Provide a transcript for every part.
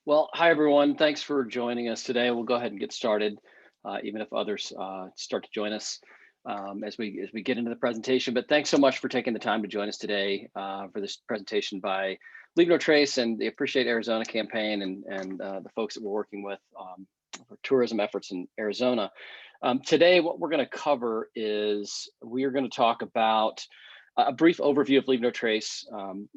Well, hi everyone. Thanks for joining us today. We'll go ahead and get started, even if others start to join us as we get into the presentation. But thanks so much for taking the time to join us today for this presentation by Leave No Trace and the Appreciate Arizona campaign and the folks that we're working with for tourism efforts in Arizona. Today, what we're going to cover is we are going to talk about a brief overview of Leave No Trace,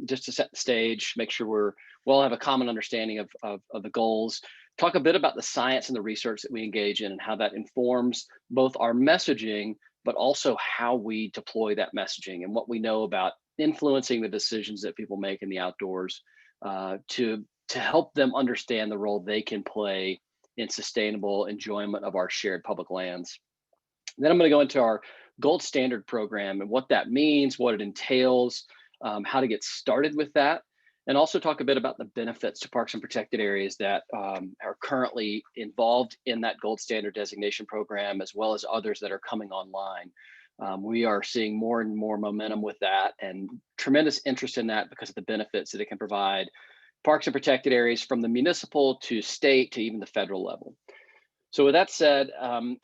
just to set the stage, make sure we all have a common understanding of the goals, talk a bit about the science and the research that we engage in and how that informs both our messaging, but also how we deploy that messaging and what we know about influencing the decisions that people make in the outdoors to help them understand the role they can play in sustainable enjoyment of our shared public lands. Then I'm going to go into our gold standard program and what that means, what it entails, how to get started with that, and also talk a bit about the benefits to parks and protected areas that are currently involved in that gold standard designation program, as well as others that are coming online. We are seeing more and more momentum with that and tremendous interest in that because of the benefits that it can provide parks and protected areas from the municipal to state to even the federal level. So with that said,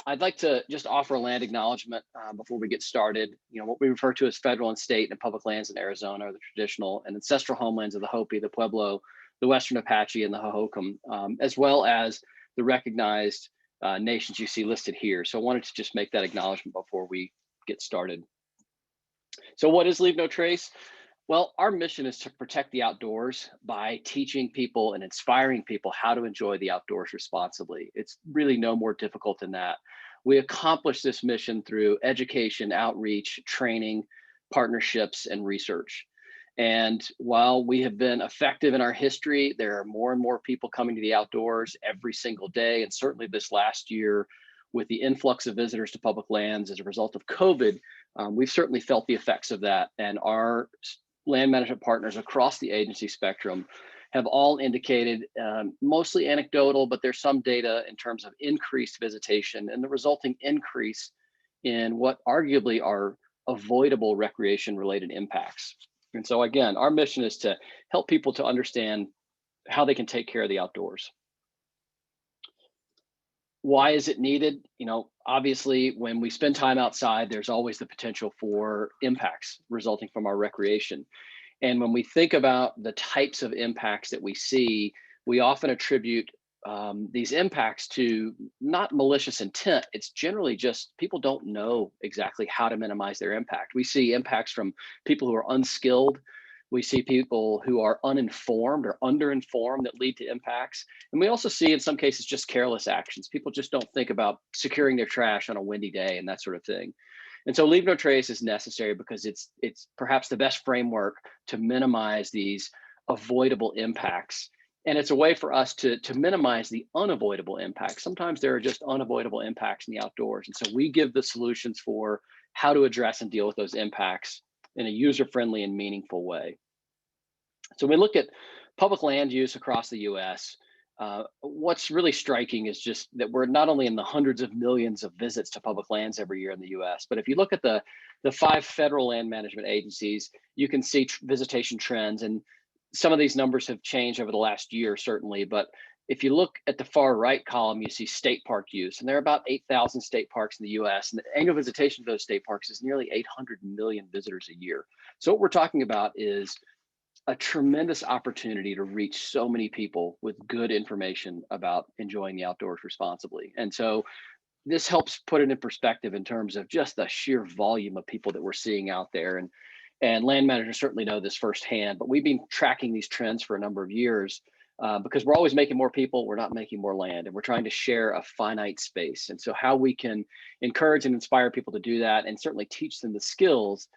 I'd like to just offer a land acknowledgement before we get started. You know, what we refer to as federal and state and public lands in Arizona are the traditional and ancestral homelands of the Hopi, the Pueblo, the Western Apache, and the Hohokam, as well as the recognized nations you see listed here. So I wanted to just make that acknowledgement before we get started. So what is Leave No Trace? Well, our mission is to protect the outdoors by teaching people and inspiring people how to enjoy the outdoors responsibly. It's really no more difficult than that. We accomplish this mission through education, outreach, training, partnerships, and research. And while we have been effective in our history, there are more and more people coming to the outdoors every single day. And certainly this last year, with the influx of visitors to public lands as a result of COVID, we've certainly felt the effects of that. And our land management partners across the agency spectrum have all indicated, mostly anecdotal, but there's some data in terms of increased visitation and the resulting increase in what arguably are avoidable recreation related impacts. And so again, our mission is to help people to understand how they can take care of the outdoors. Why is it needed? You know, obviously, when we spend time outside, there's always the potential for impacts resulting from our recreation. And when we think about the types of impacts that we see, we often attribute these impacts to not malicious intent. It's generally just people don't know exactly how to minimize their impact. We see impacts from people who are unskilled. We see people who are uninformed or underinformed that lead to impacts. And we also see in some cases just careless actions. People just don't think about securing their trash on a windy day and that sort of thing. And so Leave No Trace is necessary because it's perhaps the best framework to minimize these avoidable impacts. And it's a way for us to minimize the unavoidable impacts. Sometimes there are just unavoidable impacts in the outdoors. And so we give the solutions for how to address and deal with those impacts in a user-friendly and meaningful way. So when we look at public land use across the US, what's really striking is just that we're not only in the hundreds of millions of visits to public lands every year in the US, but if you look at the 5 federal land management agencies, you can see visitation trends. And some of these numbers have changed over the last year, certainly, but if you look at the far right column, you see state park use, and there are about 8,000 state parks in the US, and the annual visitation to those state parks is nearly 800 million visitors a year. So what we're talking about is a tremendous opportunity to reach so many people with good information about enjoying the outdoors responsibly. And so this helps put it in perspective in terms of just the sheer volume of people that we're seeing out there. And land managers certainly know this firsthand, but we've been tracking these trends for a number of years. Because we're always making more people, we're not making more land, and we're trying to share a finite space. And so how we can encourage and inspire people to do that and certainly teach them the skills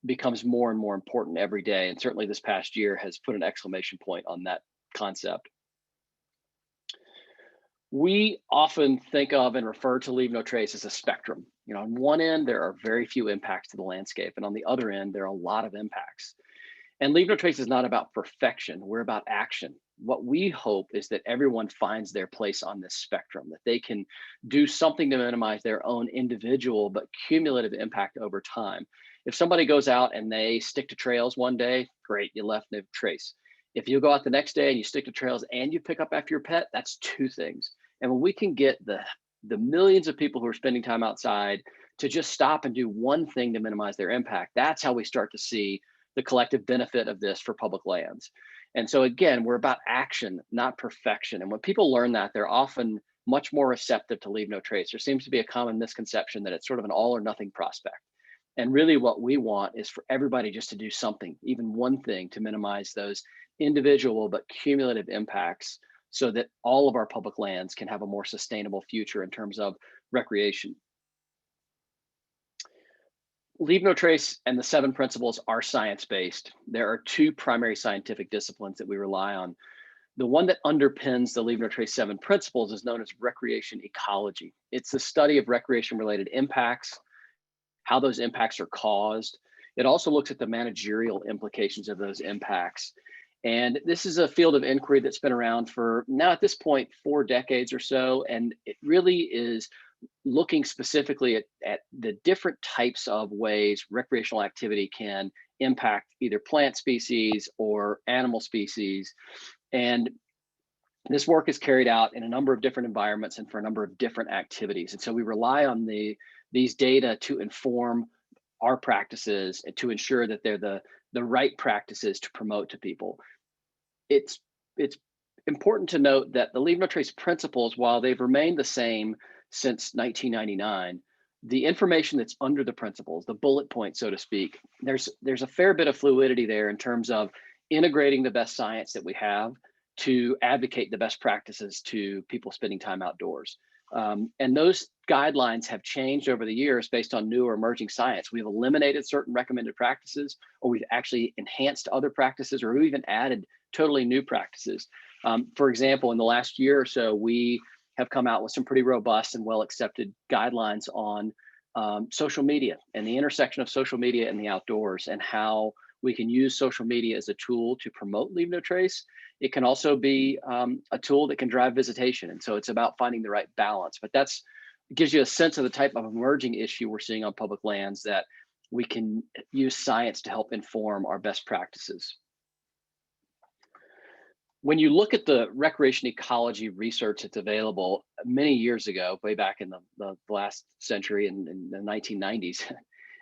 becomes more and more important every day. And certainly this past year has put an exclamation point on that concept. We often think of and refer to Leave No Trace as a spectrum. You know, on one end, there are very few impacts to the landscape, and on the other end, there are a lot of impacts. And Leave No Trace is not about perfection, we're about action. What we hope is that everyone finds their place on this spectrum, that they can do something to minimize their own individual but cumulative impact over time. If somebody goes out and they stick to trails one day, great, you left no trace. If you go out the next day and you stick to trails and you pick up after your pet, that's two things. And when we can get the millions of people who are spending time outside to just stop and do one thing to minimize their impact, that's how we start to see the collective benefit of this for public lands. And so again, we're about action, not perfection. And when people learn that, they're often much more receptive to leave no trace. There seems to be a common misconception that it's sort of an all or nothing prospect. And really what we want is for everybody just to do something, even one thing, to minimize those individual but cumulative impacts so that all of our public lands can have a more sustainable future in terms of recreation. Leave no trace and the 7 principles are science-based. There are 2 primary scientific disciplines that we rely on. The one that underpins the Leave No Trace 7 principles is known as recreation ecology. It's the study of recreation-related impacts, how those impacts are caused. It also looks at the managerial implications of those impacts. And this is a field of inquiry that's been around for now at this point 4 decades or so, and it really is looking specifically at the different types of ways recreational activity can impact either plant species or animal species. And this work is carried out in a number of different environments and for a number of different activities. And so we rely on these data to inform our practices and to ensure that they're the right practices to promote to people. It's important to note that the Leave No Trace principles, while they've remained the same since 1999, the information that's under the principles, the bullet points, so to speak, there's a fair bit of fluidity there in terms of integrating the best science that we have to advocate the best practices to people spending time outdoors. And those guidelines have changed over the years based on new or emerging science. We've eliminated certain recommended practices, or we've actually enhanced other practices, or we've even added totally new practices. For example, in the last year or so, we have come out with some pretty robust and well-accepted guidelines on social media and the intersection of social media and the outdoors, and how we can use social media as a tool to promote Leave No Trace. It can also be a tool that can drive visitation. And so it's about finding the right balance. But it gives you a sense of the type of emerging issue we're seeing on public lands that we can use science to help inform our best practices. When you look at the recreation ecology research that's available many years ago, way back in the last century in the 1990s,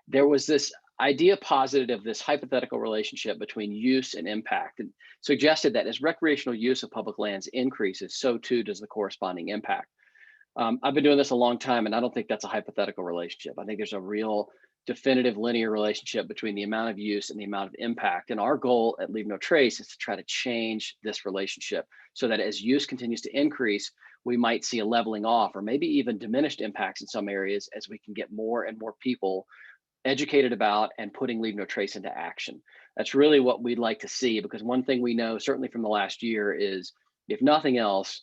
there was this idea posited of this hypothetical relationship between use and impact, and suggested that as recreational use of public lands increases, so too does the corresponding impact. I've been doing this a long time, and I don't think that's a hypothetical relationship. I think there's a real definitive linear relationship between the amount of use and the amount of impact. And our goal at Leave No Trace is to try to change this relationship so that as use continues to increase, we might see a leveling off or maybe even diminished impacts in some areas as we can get more and more people educated about and putting Leave No Trace into action. That's really what we'd like to see, because one thing we know, certainly from the last year, is if nothing else,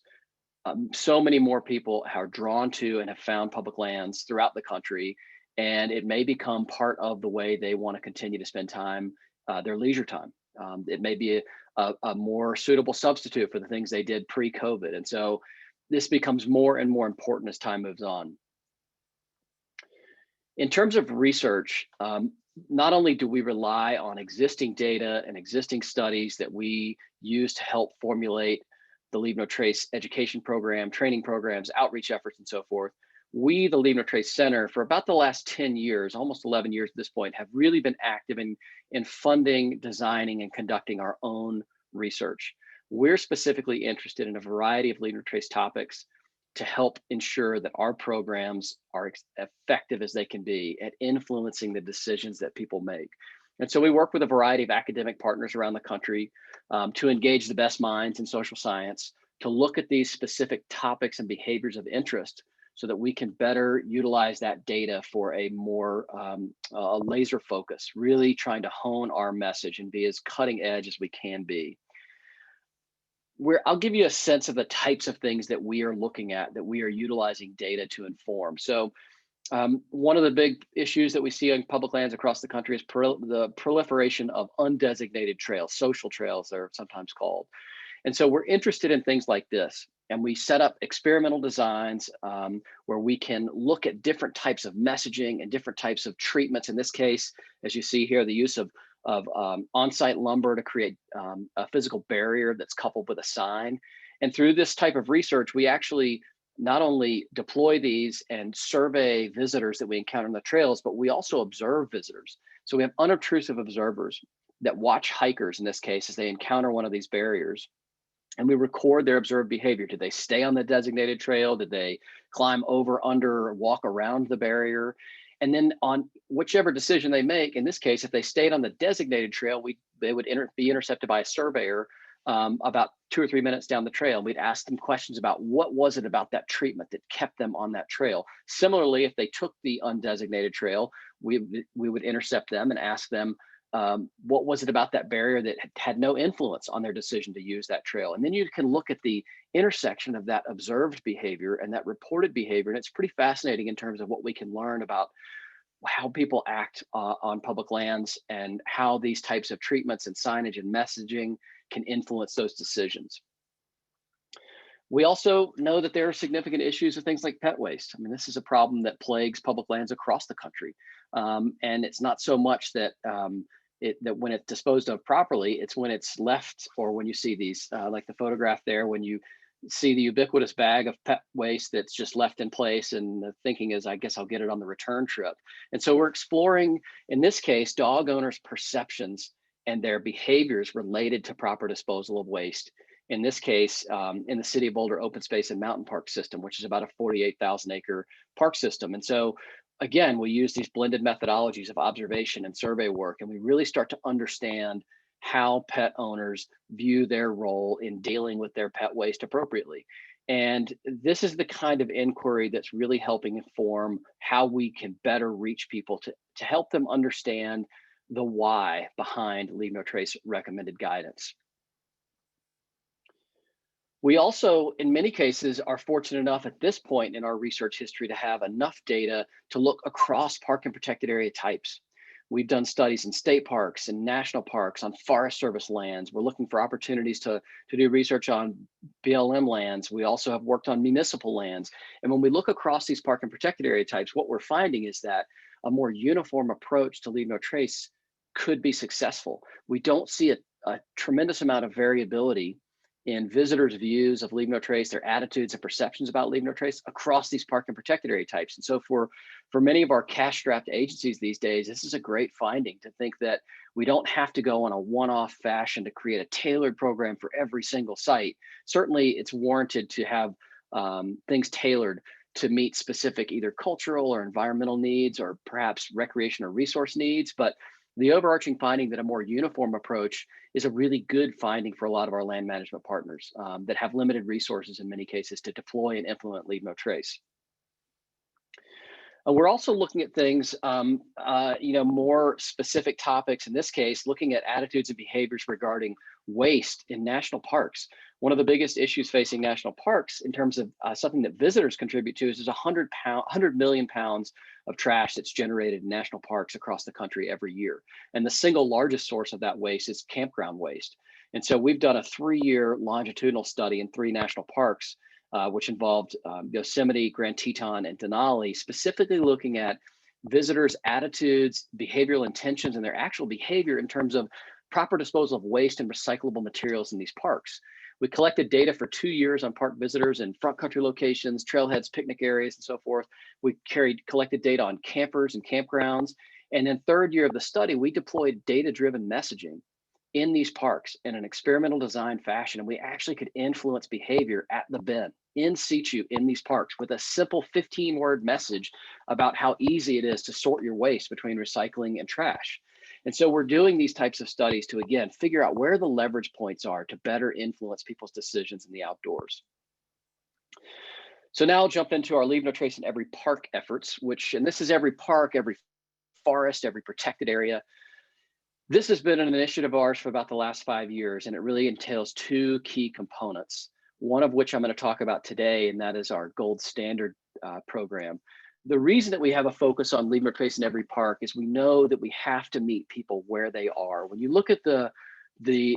so many more people are drawn to and have found public lands throughout the country, and it may become part of the way they want to continue to spend time, their leisure time. It may be a more suitable substitute for the things they did pre-COVID. And so this becomes more and more important as time moves on. In terms of research, not only do we rely on existing data and existing studies that we use to help formulate the Leave No Trace education program, training programs, outreach efforts, and so forth, we, the Leave No Trace Center, for about the last 10 years, almost 11 years at this point, have really been active in funding, designing, and conducting our own research. We're specifically interested in a variety of Leave No Trace topics to help ensure that our programs are effective as they can be at influencing the decisions that people make. And so we work with a variety of academic partners around the country to engage the best minds in social science, to look at these specific topics and behaviors of interest so that we can better utilize that data for a more laser focus, really trying to hone our message and be as cutting edge as we can be. I'll give you a sense of the types of things that we are looking at, that we are utilizing data to inform. So one of the big issues that we see on public lands across the country is the proliferation of undesignated trails, social trails they're sometimes called. And so we're interested in things like this. And we set up experimental designs where we can look at different types of messaging and different types of treatments. In this case, as you see here, the use of of on-site lumber to create a physical barrier that's coupled with a sign. And through this type of research, we actually not only deploy these and survey visitors that we encounter on the trails, but we also observe visitors. So we have unobtrusive observers that watch hikers, in this case, as they encounter one of these barriers. And we record their observed behavior. Did they stay on the designated trail? Did they climb over, under, or walk around the barrier? And then on whichever decision they make, in this case, if they stayed on the designated trail, they would be intercepted by a surveyor about 2 or 3 minutes down the trail. We'd ask them questions about what was it about that treatment that kept them on that trail. Similarly, if they took the undesignated trail, we would intercept them and ask them, what was it about that barrier that had no influence on their decision to use that trail? And then you can look at the intersection of that observed behavior and that reported behavior. And it's pretty fascinating in terms of what we can learn about how people act on public lands and how these types of treatments and signage and messaging can influence those decisions. We also know that there are significant issues with things like pet waste. I mean, this is a problem that plagues public lands across the country. And it's not so much that that when it's disposed of properly, it's when it's left, or when you see these, like the photograph there, when you see the ubiquitous bag of pet waste that's just left in place, and the thinking is, I guess I'll get it on the return trip. And so we're exploring, in this case, dog owners' perceptions and their behaviors related to proper disposal of waste. In this case, in the City of Boulder Open Space and Mountain Park System, which is about a 48,000 acre park system. And so again, we use these blended methodologies of observation and survey work, and we really start to understand how pet owners view their role in dealing with their pet waste appropriately. And this is the kind of inquiry that's really helping inform how we can better reach people to help them understand the why behind Leave No Trace recommended guidance. We also, in many cases, are fortunate enough at this point in our research history to have enough data to look across park and protected area types. We've done studies in state parks and national parks, on Forest Service lands. We're looking for opportunities to do research on BLM lands. We also have worked on municipal lands. And when we look across these park and protected area types, what we're finding is that a more uniform approach to Leave No Trace could be successful. We don't see a tremendous amount of variability in visitors' views of Leave No Trace, their attitudes and perceptions about Leave No Trace across these park and protected area types. And so for many of our cash-strapped agencies these days, this is a great finding, to think that we don't have to go on a one-off fashion to create a tailored program for every single site. Certainly it's warranted to have things tailored to meet specific either cultural or environmental needs, or perhaps recreation or resource needs. But the overarching finding that a more uniform approach is a really good finding for a lot of our land management partners that have limited resources in many cases to deploy and implement Leave No Trace. We're also looking at things, more specific topics, in this case, looking at attitudes and behaviors regarding waste in national parks. One of the biggest issues facing national parks in terms of something that visitors contribute to is 100 million pounds of trash that's generated in national parks across the country every year. And the single largest source of that waste is campground waste. And so we've done a 3-year longitudinal study in 3 national parks, which involved Yosemite, Grand Teton, and Denali, specifically looking at visitors' attitudes, behavioral intentions, and their actual behavior in terms of proper disposal of waste and recyclable materials in these parks. We collected data for 2 years on park visitors in front country locations, trailheads, picnic areas, and so forth. We collected data on campers and campgrounds. And then 3rd year of the study, we deployed data-driven messaging in these parks in an experimental design fashion. And we actually could influence behavior at the bin, in situ, in these parks, with a simple 15-word message about how easy it is to sort your waste between recycling and trash. And so we're doing these types of studies to, again, figure out where the leverage points are to better influence people's decisions in the outdoors. So now I'll jump into our Leave No Trace in Every Park efforts, and this is every park, every forest, every protected area. This has been an initiative of ours for about the last 5 years, and it really entails 2 key components, one of which I'm going to talk about today, and that is our Gold Standard program. The reason that we have a focus on Leave No Trace in Every Park is we know that we have to meet people where they are. When you look at the the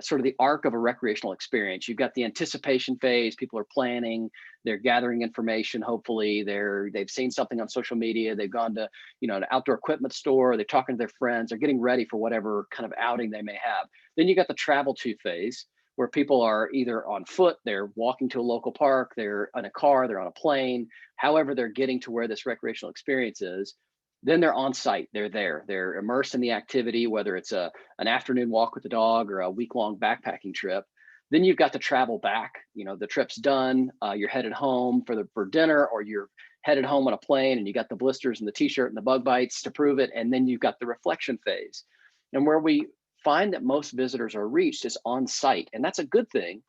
sort of the arc of a recreational experience. You've got the anticipation phase. People are planning, they're gathering information. Hopefully they've seen something on social media. They've gone to, an outdoor equipment store. They're talking to their friends. They're getting ready for whatever kind of outing they may have. Then you got the travel to phase, where people are either on foot, they're walking to a local park, they're in a car, they're on a plane, however they're getting to where this recreational experience is. Then they're on site, they're there, they're immersed in the activity, whether it's an afternoon walk with the dog or a week-long backpacking trip. Then you've got the travel back, the trip's done, you're headed home for dinner, or you're headed home on a plane and you got the blisters and the t-shirt and the bug bites to prove it. And then you've got the reflection phase. And where we find that most visitors are reached is on site, and that's a good thing.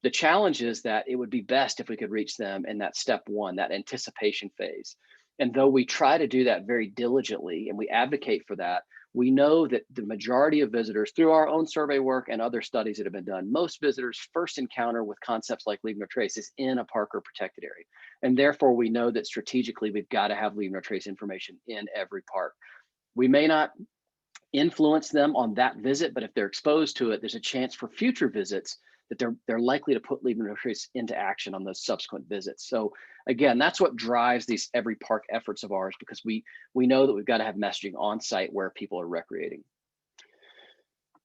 The challenge is that it would be best if we could reach them in that step one, that anticipation phase. And though we try to do that very diligently and we advocate for that, we know that the majority of visitors, through our own survey work and other studies that have been done, most visitors first encounter with concepts like Leave No Trace is in a park or protected area. And therefore, we know that strategically, we've got to have Leave No Trace information in every park. We may not influence them on that visit, but if they're exposed to it, there's a chance for future visits that they're likely to put Leave No Trace into action on those subsequent visits. So again, that's what drives these every park efforts of ours, because we know that we've got to have messaging on site where people are recreating.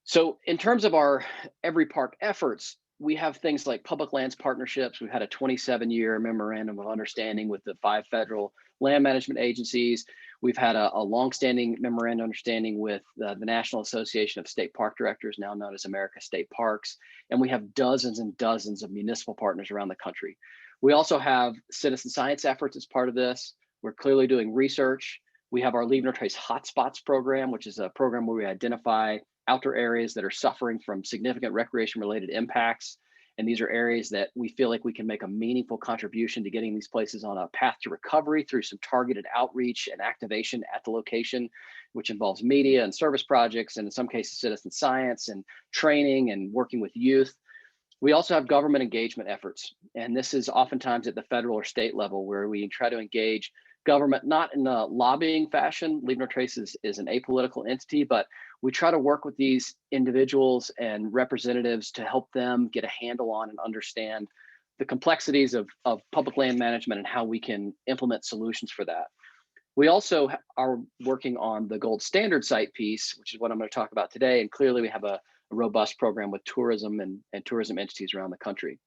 So in terms of our every park efforts, we have things like public lands partnerships. We've had a 27-year memorandum of understanding with the 5 federal land management agencies. We've had a longstanding memorandum of understanding with the National Association of State Park Directors, now known as America State Parks. And we have dozens and dozens of municipal partners around the country. We also have citizen science efforts as part of this. We're clearly doing research. We have our Leave No Trace Hotspots program, which is a program where we identify outdoor areas that are suffering from significant recreation-related impacts. And these are areas that we feel like we can make a meaningful contribution to getting these places on a path to recovery through some targeted outreach and activation at the location, which involves media and service projects, and in some cases, citizen science and training and working with youth. We also have government engagement efforts. And this is oftentimes at the federal or state level, where we try to engage government, not in a lobbying fashion. Leave No Trace is an apolitical entity, but we try to work with these individuals and representatives to help them get a handle on and understand the complexities of public land management and how we can implement solutions for that. We also are working on the gold standard site piece, which is what I'm going to talk about today. And clearly we have a robust program with tourism and tourism entities around the country.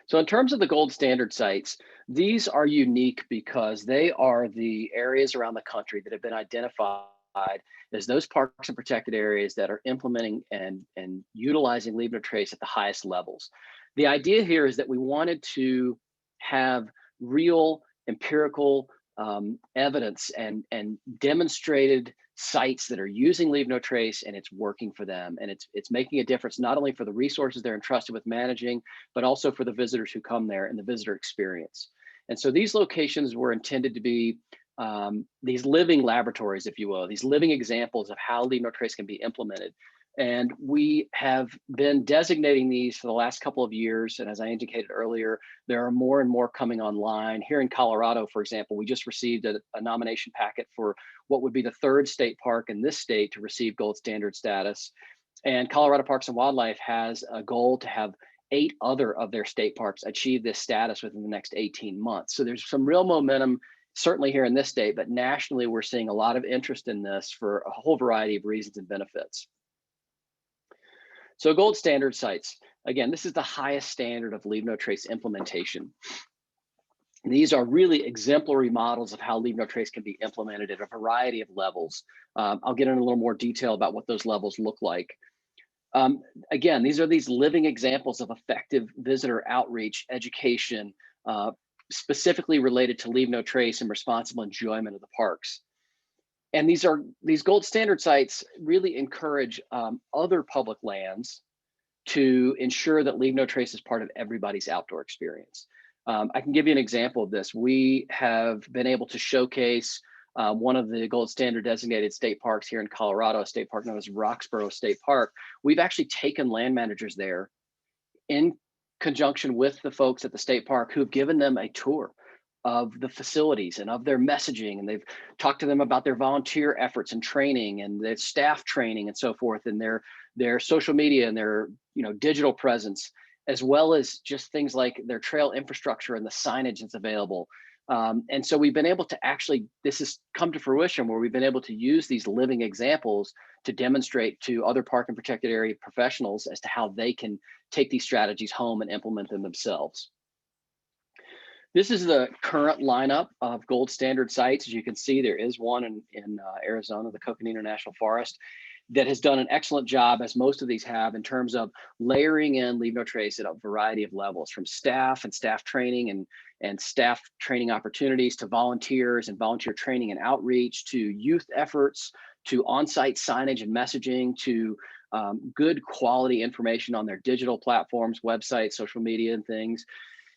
So in terms of the gold standard sites, these are unique because they are the areas around the country that have been identified as those parks and protected areas that are implementing and utilizing Leave No Trace at the highest levels. The idea here is that we wanted to have real empirical evidence and demonstrated sites that are using Leave No Trace, and it's working for them, and it's making a difference not only for the resources they're entrusted with managing, but also for the visitors who come there and the visitor experience. And so these locations were intended to be these living laboratories, if you will, these living examples of how Leave No Trace can be implemented. And we have been designating these for the last couple of years. And as I indicated earlier, there are more and more coming online. Here in Colorado, for example, we just received a nomination packet for what would be the 3rd state park in this state to receive gold standard status. And Colorado Parks and Wildlife has a goal to have 8 other of their state parks achieve this status within the next 18 months. So there's some real momentum, certainly here in this state, but nationally, we're seeing a lot of interest in this for a whole variety of reasons and benefits. So gold standard sites, again, this is the highest standard of Leave No Trace implementation. These are really exemplary models of how Leave No Trace can be implemented at a variety of levels. I'll get into a little more detail about what those levels look like. Again, these are these living examples of effective visitor outreach, education, specifically related to Leave No Trace and responsible enjoyment of the parks. And these gold standard sites really encourage other public lands to ensure that Leave No Trace is part of everybody's outdoor experience. I can give you an example of this. We have been able to showcase one of the gold standard designated state parks here in Colorado, a state park known as Roxborough State Park. We've actually taken land managers there in conjunction with the folks at the state park who've given them a tour of the facilities and of their messaging, and they've talked to them about their volunteer efforts and training and their staff training and so forth, and their social media and their digital presence, as well as just things like their trail infrastructure and the signage that's available. And so we've been able to actually, this has come to fruition where we've been able to use these living examples to demonstrate to other park and protected area professionals as to how they can take these strategies home and implement them themselves. This is the current lineup of gold standard sites. As you can see, there is one in Arizona, the Coconino National Forest, that has done an excellent job, as most of these have, in terms of layering in Leave No Trace at a variety of levels, from staff and staff training and staff training opportunities, to volunteers and volunteer training and outreach, to youth efforts, to on-site signage and messaging, to good quality information on their digital platforms, websites, social media, and things.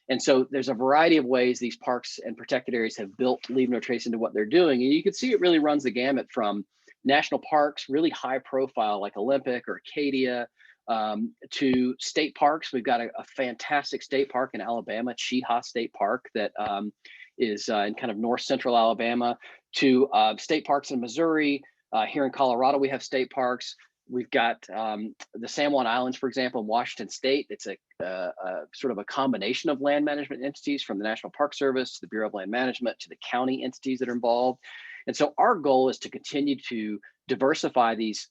And so there's a variety of ways these parks and protected areas have built Leave No Trace into what they're doing. And you can see it really runs the gamut from national parks, really high profile like Olympic or Acadia, to state parks. We've got a fantastic state park in Alabama, Chehaw State Park, that is in kind of north central Alabama, to state parks in Missouri. Here in Colorado, we have state parks. We've got the San Juan Islands, for example, in Washington State. It's a sort of a combination of land management entities, from the National Park Service to the Bureau of Land Management to the county entities that are involved. And so our goal is to continue to diversify these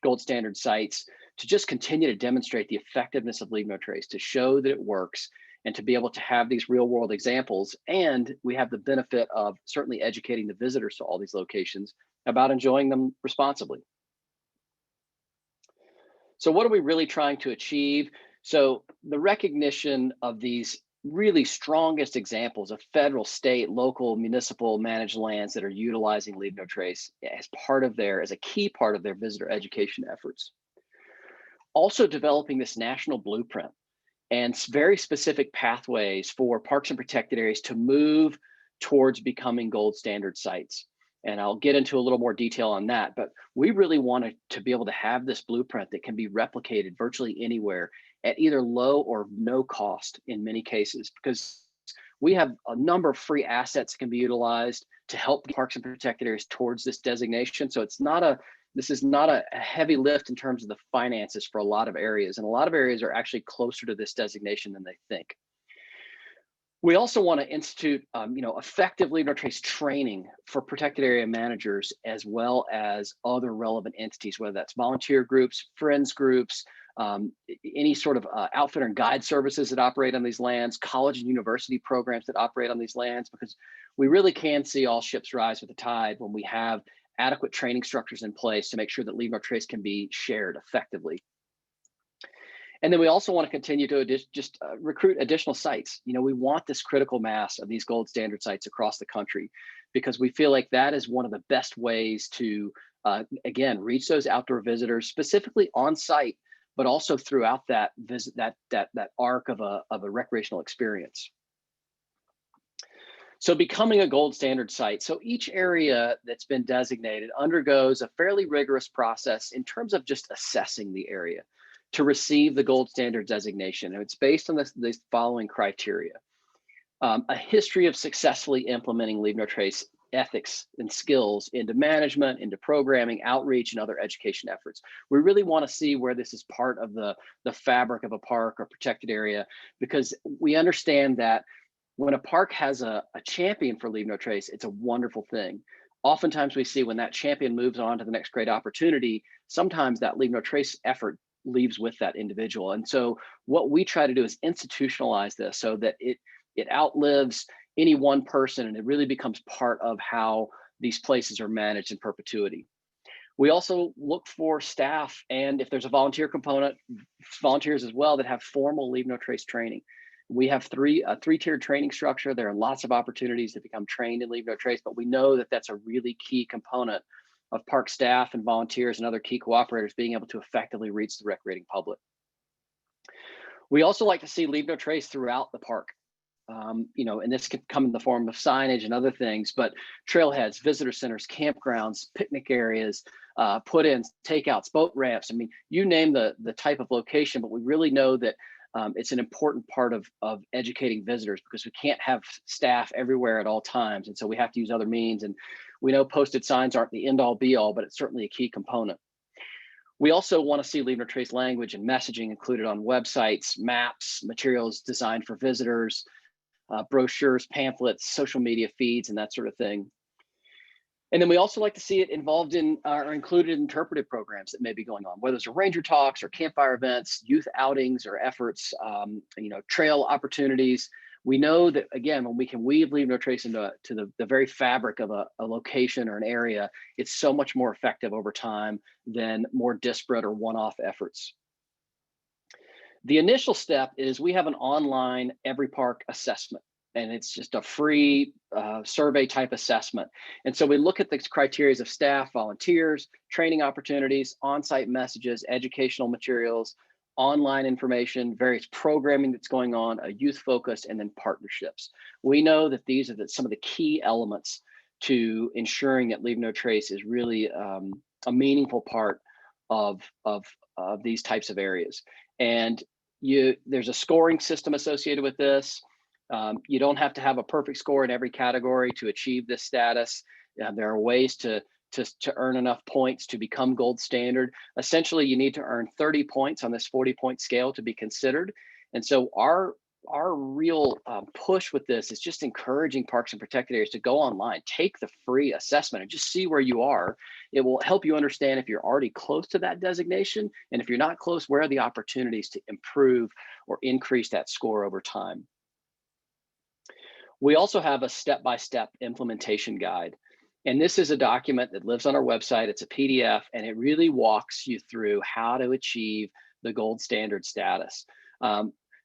gold standard sites, to just continue to demonstrate the effectiveness of Leave No Trace, to show that it works, and to be able to have these real world examples. And we have the benefit of certainly educating the visitors to all these locations about enjoying them responsibly. So what are we really trying to achieve? So the recognition of these really strongest examples of federal, state, local, municipal managed lands that are utilizing Leave No Trace as a key part of their visitor education efforts. Also developing this national blueprint and very specific pathways for parks and protected areas to move towards becoming gold standard sites. And I'll get into a little more detail on that, but we really wanted to be able to have this blueprint that can be replicated virtually anywhere at either low or no cost in many cases, because we have a number of free assets that can be utilized to help parks and protected areas towards this designation. So this is not a heavy lift in terms of the finances for a lot of areas, and a lot of areas are actually closer to this designation than they think. We also want to institute, effective Leave No Trace training for protected area managers, as well as other relevant entities, whether that's volunteer groups, friends groups, any sort of outfitter and guide services that operate on these lands, college and university programs that operate on these lands, because we really can see all ships rise with the tide when we have adequate training structures in place to make sure that Leave No Trace can be shared effectively. And then we also want to continue to recruit additional sites. We want this critical mass of these gold standard sites across the country, because we feel like that is one of the best ways to, again, reach those outdoor visitors, specifically on site, but also throughout that visit, that arc of a recreational experience. So becoming a gold standard site. So each area that's been designated undergoes a fairly rigorous process in terms of just assessing the area to receive the gold standard designation. And it's based on the following criteria: a history of successfully implementing Leave No Trace ethics and skills into management, into programming, outreach, and other education efforts. We really want to see where this is part of the fabric of a park or protected area, because we understand that when a park has a champion for Leave No Trace, it's a wonderful thing. Oftentimes we see when that champion moves on to the next great opportunity, sometimes that Leave No Trace effort leaves with that individual. And so what we try to do is institutionalize this so that it outlives any one person, and it really becomes part of how these places are managed in perpetuity. We also look for staff, and if there's a volunteer component, volunteers as well, that have formal Leave No Trace training. We have a three-tiered training structure. There are lots of opportunities to become trained in Leave No Trace, but we know that that's a really key component of park staff and volunteers and other key cooperators being able to effectively reach the recreating public. We also like to see Leave No Trace throughout the park. And this could come in the form of signage and other things, but trailheads, visitor centers, campgrounds, picnic areas, put-ins, takeouts, boat ramps. I mean, you name the type of location, but we really know that It's an important part of educating visitors because we can't have staff everywhere at all times. And so we have to use other means. And we know posted signs aren't the end all be all, but it's certainly a key component. We also want to see Leave No Trace language and messaging included on websites, maps, materials designed for visitors, brochures, pamphlets, social media feeds, and that sort of thing. And then we also like to see it involved in or included in interpretive programs that may be going on, whether it's ranger talks or campfire events, youth outings or efforts, trail opportunities. We know that, again, when we can weave Leave No Trace into the very fabric of a location or an area, it's so much more effective over time than more disparate or one-off efforts. The initial step is we have an online every park assessment, and it's just a free survey type assessment. And so we look at the criteria of staff, volunteers, training opportunities, on-site messages, educational materials, online information, various programming that's going on, a youth focus, and then partnerships. We know that these are some of the key elements to ensuring that Leave No Trace is really a meaningful part of these types of areas. And there's a scoring system associated with this. You don't have to have a perfect score in every category to achieve this status. There are ways to earn enough points to become gold standard. Essentially, you need to earn 30 points on this 40-point scale to be considered. And so our real push with this is just encouraging parks and protected areas to go online, take the free assessment and just see where you are. It will help you understand if you're already close to that designation, and if you're not close, where are the opportunities to improve or increase that score over time. We also have a step-by-step implementation guide. And this is a document that lives on our website. It's a PDF, and it really walks you through how to achieve the gold standard status.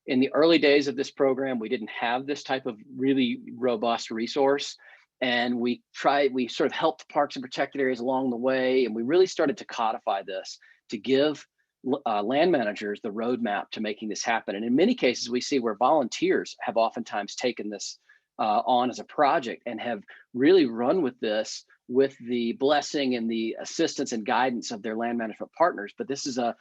In the early days of this program, we didn't have this type of really robust resource. And we sort of helped parks and protected areas along the way. And we really started to codify this to give land managers the roadmap to making this happen. And in many cases, we see where volunteers have oftentimes taken this on as a project and have really run with this with the blessing and the assistance and guidance of their land management partners. But this is an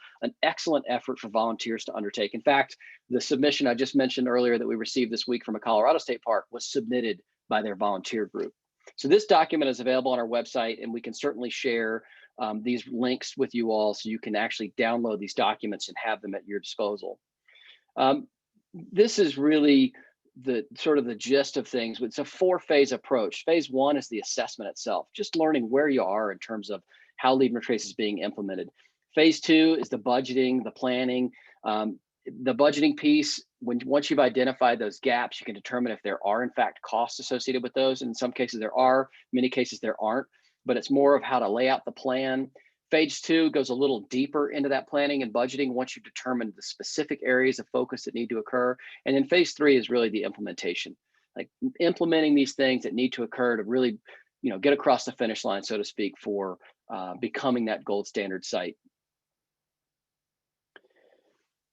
excellent effort for volunteers to undertake. In fact, the submission I just mentioned earlier that we received this week from a Colorado State Park was submitted by their volunteer group. So this document is available on our website, and we can certainly share these links with you all so you can actually download these documents and have them at your disposal. This is really the sort of the gist of things. It's a 4-phase approach. Phase 1 is the assessment itself, just learning where you are in terms of how Leave No Trace is being implemented. Phase 2 is the budgeting, the planning. The budgeting piece, once you've identified those gaps, you can determine if there are in fact costs associated with those. In some cases there are, many cases there aren't, but it's more of how to lay out the plan. Phase 2 goes a little deeper into that planning and budgeting once you've determined the specific areas of focus that need to occur. And then phase 3 is really the implementation, like implementing these things that need to occur to really, get across the finish line, so to speak, for becoming that gold standard site.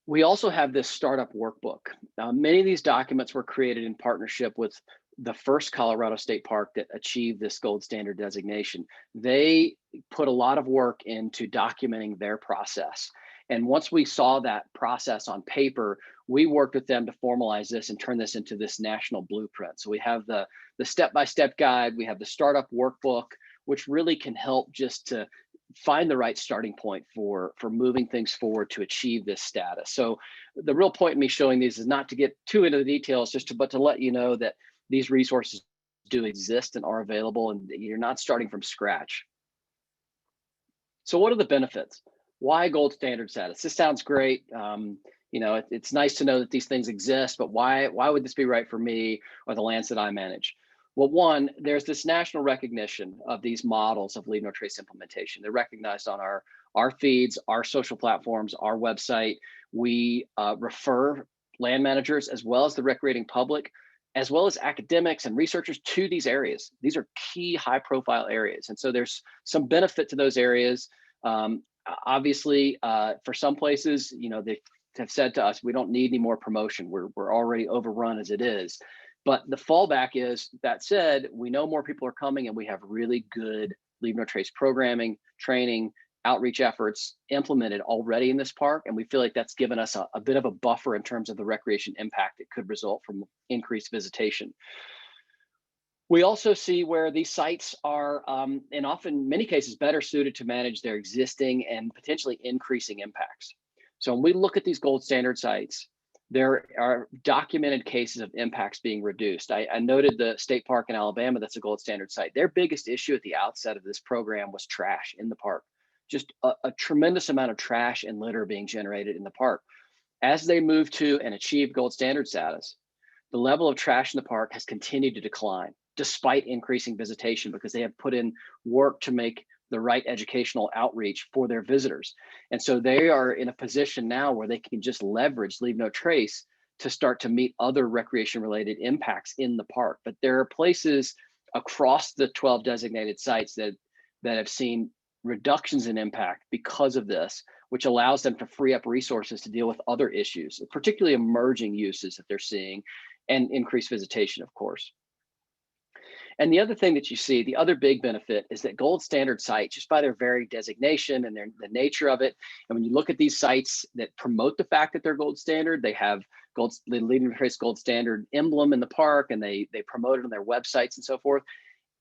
We also have this startup workbook. Many of these documents were created in partnership with the first Colorado State Park that achieved this gold standard designation. They put a lot of work into documenting their process. And once we saw that process on paper, we worked with them to formalize this and turn this into this national blueprint. So we have the step-by-step guide, we have the startup workbook, which really can help just to find the right starting point for moving things forward to achieve this status. So the real point in me showing these is not to get too into the details, but to let you know that these resources do exist and are available, and you're not starting from scratch. So what are the benefits? Why gold standard status? This sounds great. It's nice to know that these things exist, but why would this be right for me or the lands that I manage? Well, one, there's this national recognition of these models of Leave No Trace implementation. They're recognized on our feeds, our social platforms, our website. We refer land managers as well as the recreating public, as well as academics and researchers to these areas. These are key high-profile areas. And so there's some benefit to those areas. Obviously, for some places, they have said to us, we don't need any more promotion. We're already overrun as it is. But the fallback is, that said, we know more people are coming, and we have really good Leave No Trace programming, training, outreach efforts implemented already in this park, and we feel like that's given us a bit of a buffer in terms of the recreation impact that could result from increased visitation. We also see where these sites are, in often many cases, better suited to manage their existing and potentially increasing impacts. So when we look at these gold standard sites, there are documented cases of impacts being reduced. I noted the state park in Alabama that's a gold standard site. Their biggest issue at the outset of this program was trash in the park. Just a tremendous amount of trash and litter being generated in the park. As they move to and achieve gold standard status, the level of trash in the park has continued to decline despite increasing visitation, because they have put in work to make the right educational outreach for their visitors. And so they are in a position now where they can just leverage Leave No Trace to start to meet other recreation related impacts in the park. But there are places across the 12 designated sites that have seen reductions in impact because of this, which allows them to free up resources to deal with other issues, particularly emerging uses that they're seeing, and increased visitation, of course. And the other thing that you see, the other big benefit, is that gold standard sites, just by their very designation and the nature of it, and when you look at these sites that promote the fact that they're gold standard, they have the Leave No Trace gold standard emblem in the park, and they promote it on their websites and so forth.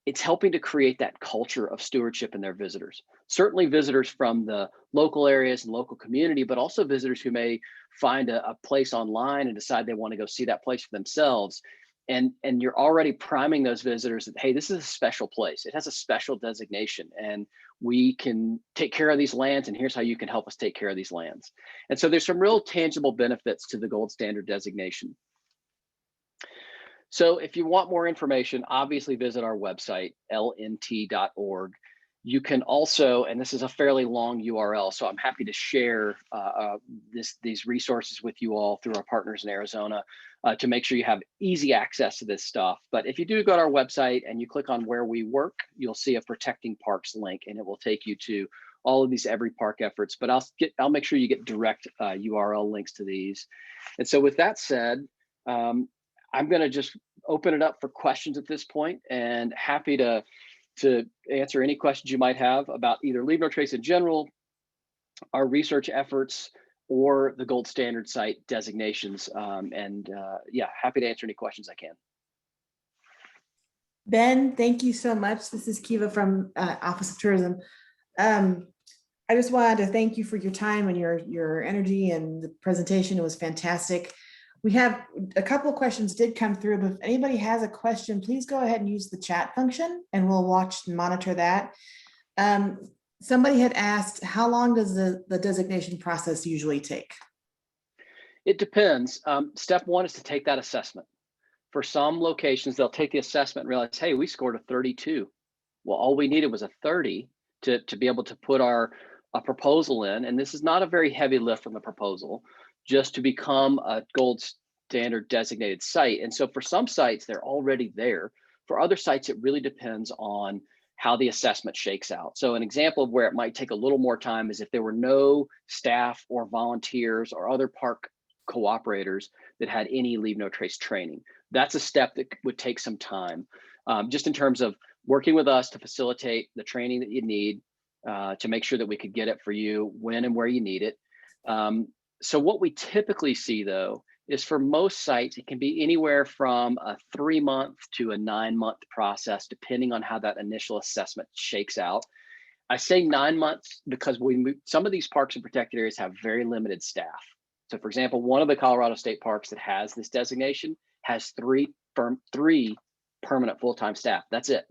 It's helping to create that culture of stewardship in their visitors. Certainly visitors from the local areas and local community, but also visitors who may find a place online and decide they want to go see that place for themselves. And you're already priming those visitors that, hey, this is a special place. It has a special designation, and we can take care of these lands, and here's how you can help us take care of these lands. And so there's some real tangible benefits to the gold standard designation. So if you want more information, obviously visit our website, lnt.org. You can also, and this is a fairly long URL, so I'm happy to share these resources with you all through our partners in Arizona to make sure you have easy access to this stuff. But if you do go to our website and you click on where we work, you'll see a Protecting Parks link, and it will take you to all of these every park efforts. But I'll make sure you get direct URL links to these. And so with that said, I'm going to just open it up for questions at this point, and happy to answer any questions you might have about either Leave No Trace in general, our research efforts, or the gold standard site designations. Yeah, happy to answer any questions I can. Ben, thank you so much. This is Kiva from Office of Tourism. I just wanted to thank you for your time and your energy, and the presentation. It was fantastic. We have a couple of questions did come through, but if anybody has a question, please go ahead and use the chat function, and we'll watch and monitor that. Somebody had asked, how long does the designation process usually take? It depends. Step one is to take that assessment. For some locations, they'll take the assessment and realize, hey, we scored a 32. Well, all we needed was a 30 to be able to put a proposal in. And this is not a very heavy lift from the proposal, just to become a gold standard designated site. And so for some sites, they're already there. For other sites, it really depends on how the assessment shakes out. So an example of where it might take a little more time is if there were no staff or volunteers or other park cooperators that had any Leave No Trace training. That's a step that would take some time, just in terms of working with us to facilitate the training that you need to make sure that we could get it for you when and where you need it. So what we typically see, though, is for most sites, it can be anywhere from a 3-month to a 9-month process, depending on how that initial assessment shakes out. I say 9 months because some of these parks and protected areas have very limited staff. So for example, one of the Colorado state parks that has this designation has three permanent full-time staff. That's it.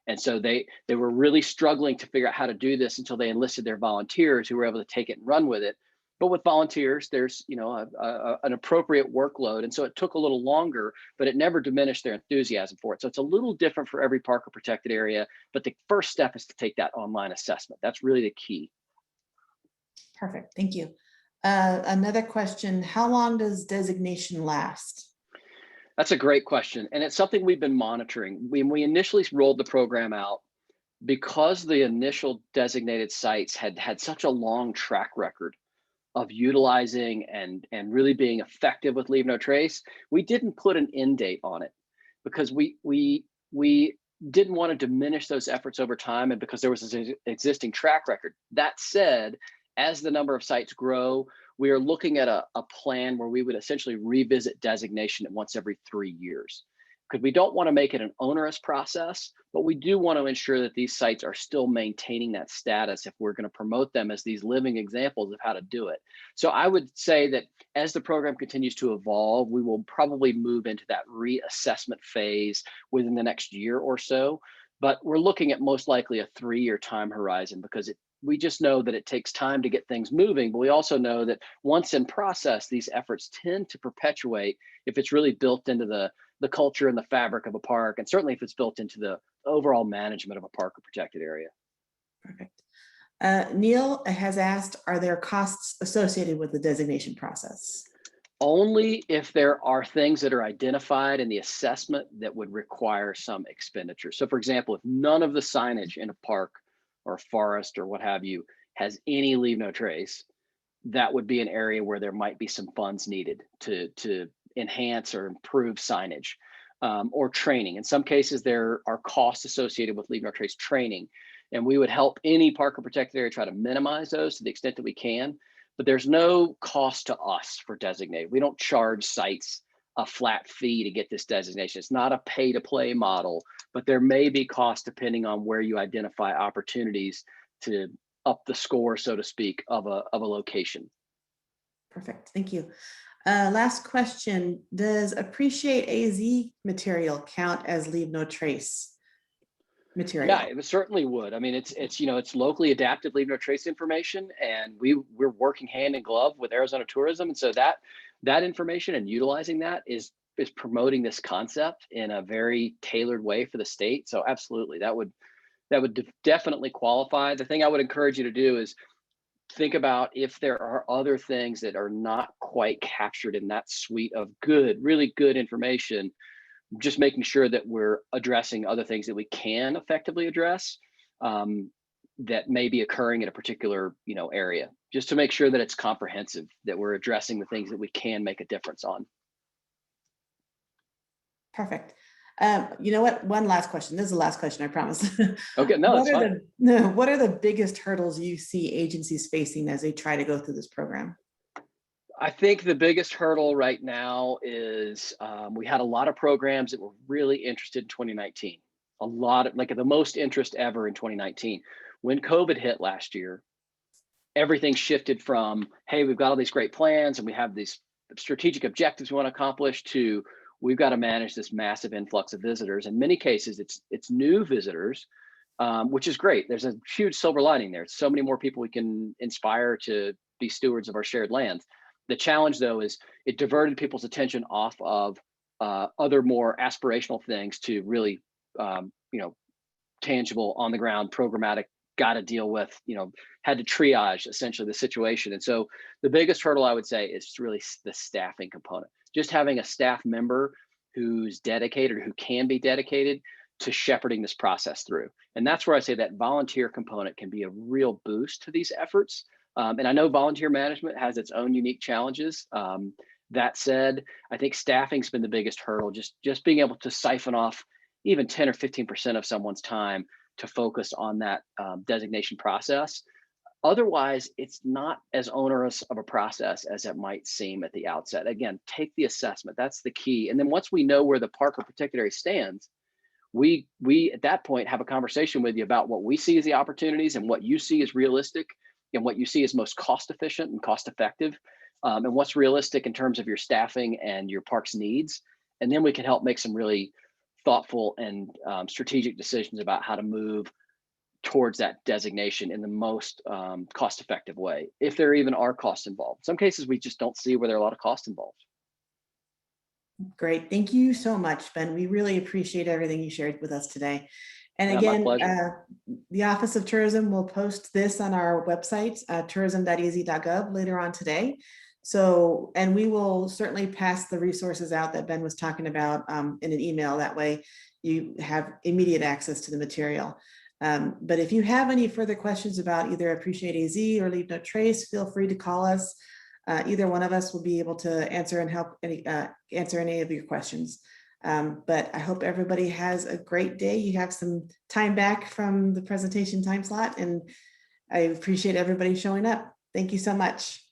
And so they were really struggling to figure out how to do this until they enlisted their volunteers who were able to take it and run with it. But with volunteers, there's an appropriate workload. And so it took a little longer, but it never diminished their enthusiasm for it. So it's a little different for every park or protected area. But the first step is to take that online assessment. That's really the key. Perfect. Thank you. Another question, how long does designation last? That's a great question. And it's something we've been monitoring. When we initially rolled the program out, because the initial designated sites had such a long track record of utilizing and really being effective with Leave No Trace, we didn't put an end date on it, because we didn't want to diminish those efforts over time, and because there was an existing track record. That said, as the number of sites grow, we are looking at a plan where we would essentially revisit designation once every 3 years. Because we don't want to make it an onerous process, but we do want to ensure that these sites are still maintaining that status if we're going to promote them as these living examples of how to do it. So I would say that as the program continues to evolve, we will probably move into that reassessment phase within the next year or so. But we're looking at most likely a 3-year time horizon, because we just know that it takes time to get things moving. But we also know that once in process, these efforts tend to perpetuate if it's really built into the culture and the fabric of a park, and certainly if it's built into the overall management of a park or protected area. Perfect. Neil has asked, are there costs associated with the designation process? Only if there are things that are identified in the assessment that would require some expenditure. So for example, if none of the signage in a park or forest or what have you has any leave no trace, that would be an area where there might be some funds needed to enhance or improve signage, or training. In some cases, there are costs associated with leave no trace training, and we would help any park or protected area try to minimize those to the extent that we can. But there's no cost to us for designated. We don't charge sites a flat fee to get this designation. It's not a pay to play model, but there may be costs depending on where you identify opportunities to up the score, so to speak, of a location. Perfect, thank you. Last question, does Appreciate AZ material count as leave no trace material? Yeah, it certainly would. I mean, it's it's locally adapted leave no trace information, and we're working hand in glove with Arizona Tourism, and so that information and utilizing that is promoting this concept in a very tailored way for the state. So absolutely, that would definitely qualify. The thing I would encourage you to do is think about if there are other things that are not quite captured in that suite of really good information, just making sure that we're addressing other things that we can effectively address, that may be occurring in a particular area, just to make sure that it's comprehensive, that we're addressing the things that we can make a difference on. Perfect. You know what? One last question. This is the last question, I promise. Okay, no, that's fine. What are the biggest hurdles you see agencies facing as they try to go through this program? I think the biggest hurdle right now is we had a lot of programs that were really interested in 2019. A lot of, like, the most interest ever in 2019. When COVID hit last year, everything shifted from, hey, we've got all these great plans and we have these strategic objectives we want to accomplish, to we've got to manage this massive influx of visitors. In many cases, it's new visitors, which is great. There's a huge silver lining there. So many more people we can inspire to be stewards of our shared lands. The challenge, though, is it diverted people's attention off of other more aspirational things to really, tangible, on the ground, programmatic, got to deal with, had to triage essentially the situation. And so the biggest hurdle, I would say, is really the staffing component. Just having a staff member who's dedicated, or who can be dedicated to shepherding this process through. And that's where I say that volunteer component can be a real boost to these efforts. And I know volunteer management has its own unique challenges. That said, I think staffing's been the biggest hurdle, just being able to siphon off even 10 or 15% of someone's time to focus on that designation process. Otherwise, it's not as onerous of a process as it might seem at the outset. Again, take the assessment. That's the key. And then once we know where the park or protected area stands, we at that point have a conversation with you about what we see as the opportunities and what you see as realistic and what you see as most cost efficient and cost effective, and what's realistic in terms of your staffing and your park's needs. And then we can help make some really thoughtful and strategic decisions about how to move towards that designation in the most cost-effective way, if there even are costs involved. In some cases, we just don't see where there are a lot of costs involved. Great. Thank you so much, Ben. We really appreciate everything you shared with us today. And Yeah, again, my pleasure. the Office of Tourism will post this on our website, tourism.ez.gov, later on today. So, and we will certainly pass the resources out that Ben was talking about in an email. That way you have immediate access to the material. But if you have any further questions about either Appreciate AZ or Leave No Trace, feel free to call us. Either one of us will be able to answer and help answer any of your questions. But I hope everybody has a great day. You have some time back from the presentation time slot, and I appreciate everybody showing up. Thank you so much.